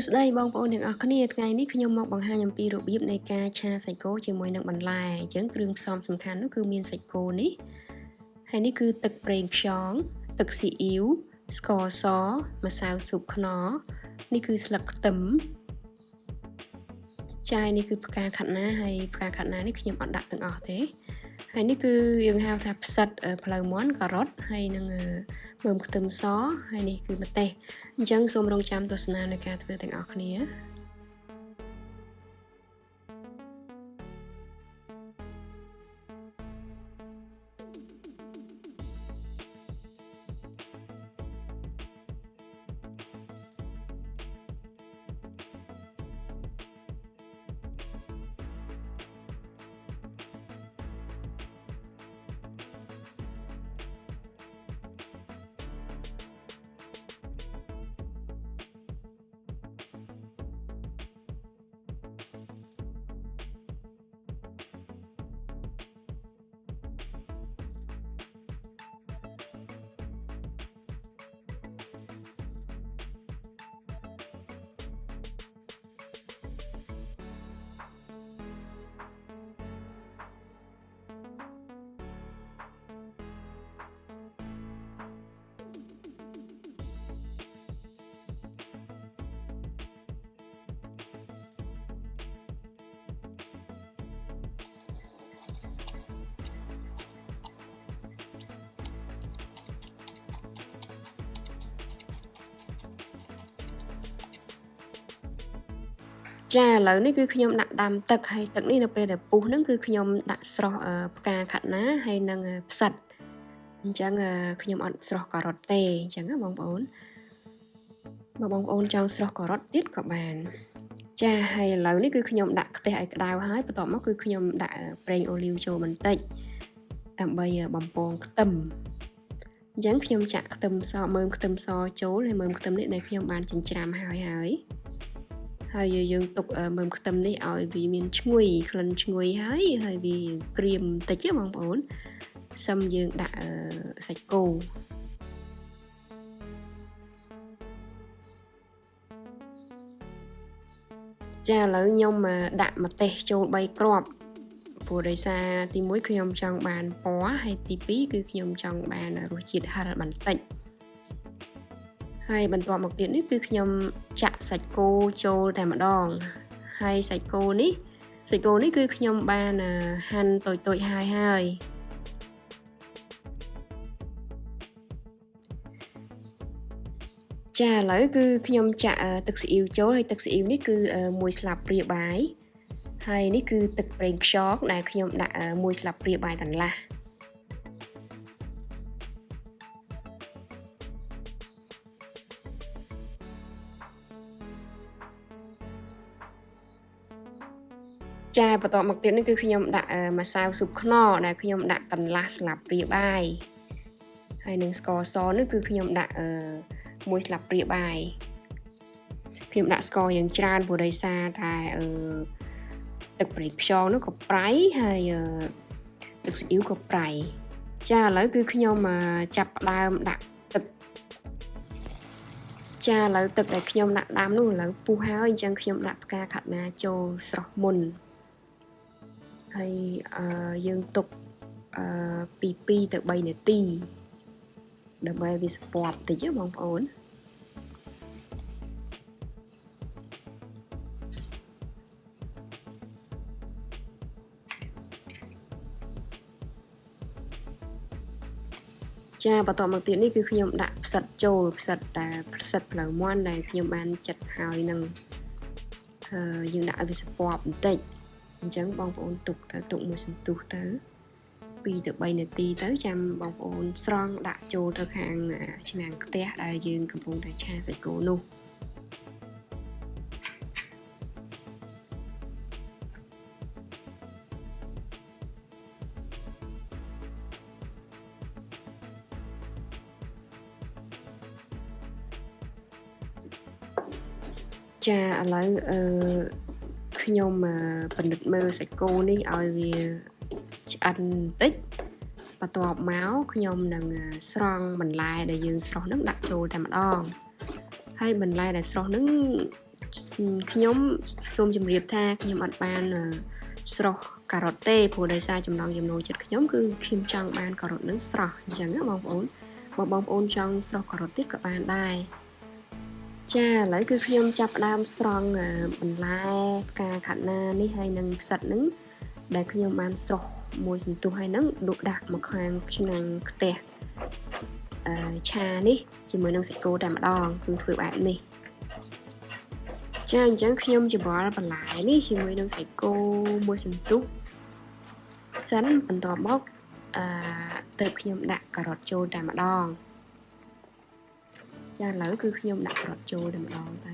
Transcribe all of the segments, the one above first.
ស្ដីបងប្អូនទាំងអស់គ្នាថ្ងៃនេះខ្ញុំមកបង្ហាញអំពីរបៀបនៃការឆាសាច់គោជាមួយនឹងបន្លែអញ្ចឹងគ្រឿងផ្សំសំខាន់នោះគឺមានសាច់គោនេះហើយនេះគឺទឹកប្រេងខ្យងទឹកស៊ីអ៊ីវស្ករសម្សៅស៊ុបខ្នុរនេះគឺស្លឹកខ្ទឹមចាយនេះគឺផ្កាខាត់ណាហើយផ្កាខាត់ណានេះខ្ញុំអត់ដាក់ទាំងអស់ទេហើយនេះគឺយើងហៅថាផ្សិតផ្លៅមាន់ការ៉ុតហើយនឹងមើមខ្ទឹមសហើយនេះគឺម្ទេសអញ្ចឹងសូមរងចាំទស្សនានៃការធ្វើទាំងអស់គ្នាចាឥឡូវនេះគឺខ្ញុំដាក់ដាំទឹកហើយទឹកនេះនៅពេលដែលពុះហ្នឹងគឺខ្ញុំដាក់ស្រស់ផ្កាខាត់ណាហើយនឹងផ្សិតអញ្ចឹងខ្ញុំអត់ស្រស់ការ៉ុតទេអញ្ចឹងណាបងប្អូនបើបងប្អូនចង់ស្រស់ការ៉ុតទៀតក៏បានចាហើយឥឡូវនេះគឺខ្ញុំដាក់ខ្ទះឲ្យក្តៅហើយបន្ទាប់មកគឺខ្ញុំដាក់ប្រេងអូលីវចូលបន្តិចដើម្បីបំពងខ្ទឹមអញ្ចឹងខ្ញុំចាក់ខ្ទឹមសមើមខ្ទឹមសចូលហើយមើមខ្ទឹមនេះដែលខ្ញុំបានចិញ្ច្រាំហើយយើងទុកមើមខ្ទឹមនេះឲ្យវាមានឈ្ងុយក្លិនឈ្ងុយហើយវាក្រៀមបន្តិចបងប្អូនសឹមយើងដាក់សាច់គោចាឥឡូវខ្ញុំដាក់ម្ទេសចូល3គ្រាប់ព្រោះដោយសារទី1ខ្ញុំចង់បានពណ៌ហើយទី2គឺខ្ញុំចង់បានរសជាតិហឹរបន្តិចហើយបន្ទាប់មកទៀតនេះគឺខ្ញុំចាក់សាច់គោចូលតែម្ដងហើយសាច់គោនេះគឺខ្ញុំបានហាន់តូចៗហើយចាឥឡូវគឺខ្ញុំចាក់ទឹកស៊ីអ៊ីវចូលហើយទឹកស៊ីអ៊ីវនេះគឺ1ស្លាបព្រាបាយហើយនេះគឺទឹកប្រេងខ្យងដែលខ្ញុំដាក់1ស្លាបព្រាបាយកន្លះចាបន្តមកទៀតនេះគឺខ្ញុំដាក់ម្សៅស៊ុបខ្នុរដែលខ្ញុំដាក់កន្លះស្លាបព្រាបាយហើយនឹងស្ករសនេះគឺខ្ញុំដាក់1ស្លាបព្រាបាយខ្ញុំដាក់ស្ករយ៉ាងច្រើនព្រោះដោយសារតែទឹកប្រេងខ្យងនោះក៏ប្រៃហើយទឹកស៊ីអ៊ីវក៏ប្រៃចាឥឡូវគឺខ្ញុំចាប់ផ្ដើមដាក់ទឹកចាឥឡូវទឹកដែលខ្ញុំដាក់ដាំនោះឥឡូវពុះហើយអញ្ចឹងខ្ញុំដាក់ផ្កាខាត់ណាចូលស្រស់មុនហើយយើងទុកពី2ទៅ3នាទីដើម្បីវាស្ពាប់តិចបងប្អូនចាបន្តមកទៀតនេះគឺខ្ញុំដាក់ផ្សិតចូលផ្សិតផ្លូវមាន់ដែលខ្ញុំបានចិតហើយនឹងយើងដាក់ឲ្យវាស្ពាប់បន្តិចអញ្ចឹងបងប្អូនទុកមួយសន្ទុះទៅ2ទៅ3នាទីទៅចាំបងប្អូនស្រង់ដាក់ចូលទៅខាងឆ្នាំងខ្ទះដែលយើងកំពុងតែឆាសាច់គោនោះចាឥឡូវខ្ញុំពិនិត្យមើលសាច់គោនេះឲ្យវាឆ្អិនបន្តិចបន្ទាប់មកខ្ញុំនឹងស្រង់បន្លែដែលយើងស្រុះនឹងដាក់ចូលតែម្ដងហើយបន្លែដែលស្រុះនឹង ខ្ញុំសូមជម្រាបថាខ្ញុំអត់បានស្រស់ការ៉ុតទេព្រោះដោយសារចំណង់ចំណូលចិត្តខ្ញុំគឺខ្ញុំចង់បានការ៉ុតនឹងស្រស់អញ្ចឹងណាបងប្អូនបើបងប្អូនចង់ស្រស់ការ៉ុតទៀតក៏បានដែរចាឥឡូវគឺខ្ញុំចាប់ផ្ដើមស្រង់បន្លែផ្កាខាត់ណានេះហើយនឹងផ្សិតនឹងដែលខ្ញុំបានស្រស់មួយសន្ទុះហើយនឹងដួសដាក់មកខាងឆ្នាំងខ្ទះឆានេះជាមួយនឹងសាច់គោតែម្ដងគឺធ្វើបែបនេះចាអញ្ចឹងខ្ញុំច្របល់បន្លែនេះជាមួយនឹងសាច់គោមួយសន្ទុះសិនបន្ទាប់មកទៅខ្ញុំដាក់ការ៉ុតចូលតែម្ដងចាឥឡូវគឺខ្ញុំដាក់ការ៉ុតចូលតែម្ដងទៅ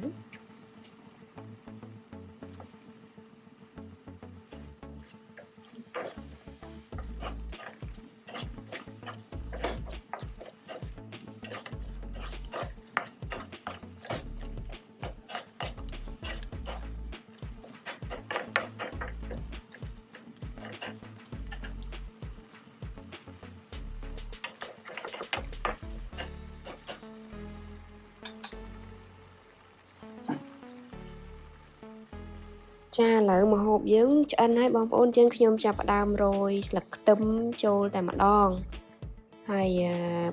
ចាឥឡូវម្ហូបយើងឆ្អិនហើយបងប្អូនយើងខ្ញុំចាប់ផ្ដើមរោយស្លឹកខ្ទឹមចូលតែម្ដងហើយ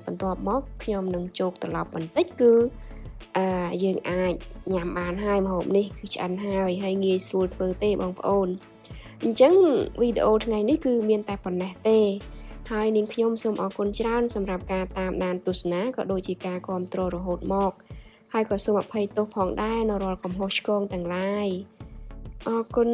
បន្ទាប់មកខ្ញុំនឹងជោគត្រឡប់បន្តិចគឺយើងអាចញ៉ាំបានហើយម្ហូបនេះគឺឆ្អិនហើយងាយស្រួលធ្វើទេបងប្អូនអញ្ចឹងវីដេអូថ្ងៃនេះគឺមានតែប៉ុណ្ណេះទេហើយនាងខ្ញុំសូមអរគុណច្រើនសម្រាប់ការតាមដានទស្សនាក៏ដូចជាការគាំទ្ររហូតមកហើយក៏សូមអភ័យទោសផងដែរនៅរាល់កំហុសឆ្គងទាំងឡាយអរគុណ